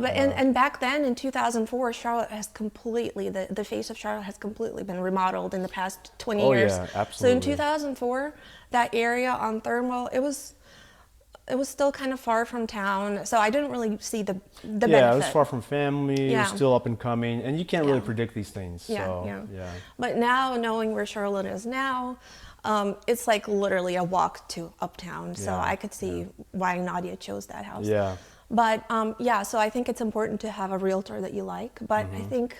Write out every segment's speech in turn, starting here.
No, but and back then in 2004, Charlotte has completely, the face of Charlotte has completely been remodeled in the past 20 Oh years. yeah, So in absolutely. 2004, that area on Thermal, it was still kind of far from town, so I didn't really see the Yeah, it was benefit. far from family. It was Yeah, still up and coming, and you can't really yeah, predict these things. yeah, So yeah. yeah, But now, knowing where Charlotte is now, it's like literally a walk to uptown. So yeah, I could yeah, see why Nadia chose that house. yeah. But yeah, so I think it's important to have a realtor that you like. But I Hmm. think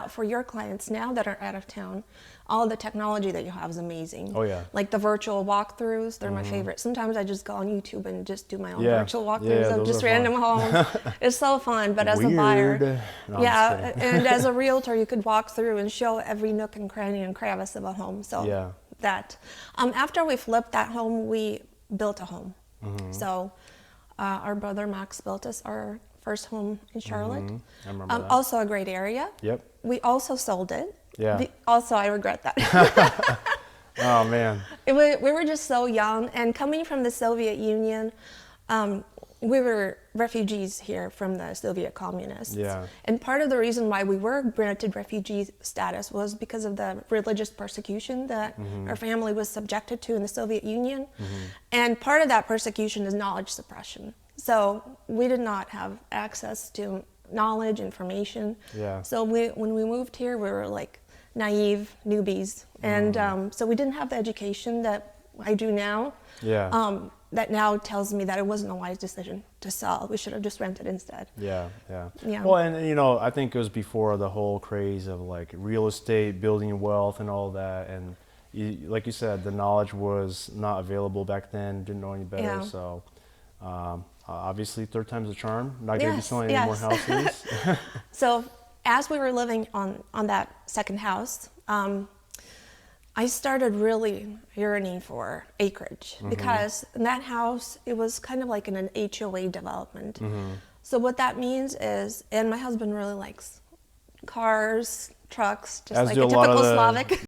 for your clients now that are out of town, all the technology that you have is amazing. Oh yeah. Like the virtual walkthroughs, they're my Hmm. favorite. Sometimes I just go on YouTube and just do my own Yeah, virtual walkthroughs yeah, of those are just random homes. fun. It's so fun. But as a Weird. buyer, No, I'm just kidding. yeah, and as a realtor, you could walk through and show every nook and cranny and crevice of a home. So Yeah. that after we flipped that home, we built a home. Hmm. So our brother Max built us our first home in Charlotte. Hmm. I remember that. Also a great area. Yep. We also sold it. Yeah. Also, I regret that. Oh man. We were just so young, and coming from the Soviet Union, we were refugees here from the Soviet communists. Yeah. And part of the reason why we were granted refugee status was because of the religious persecution that our family was subjected to in the Soviet Union. And part of that persecution is knowledge suppression. So we did not have access to knowledge, information. Yeah. So when we moved here, we were like naive newbies. And so we didn't have the education that I do now. Yeah. That now tells me that it wasn't a wise decision to sell. We should have just rented instead. Yeah, yeah. Yeah. Well, and you know, I think it was before the whole craze of like real estate, building wealth, and all that. And like you said, the knowledge was not available back then. Didn't know any better. Yeah. So, obviously, third time's a charm. Not going to be Yes, selling any more yes. houses. So as we were living on that second house, I started really yearning for acreage because in that house, it was kind of like in an HOA development. So what that means is, and my husband really likes cars, trucks, just As like do a a lot of typical the Slavic.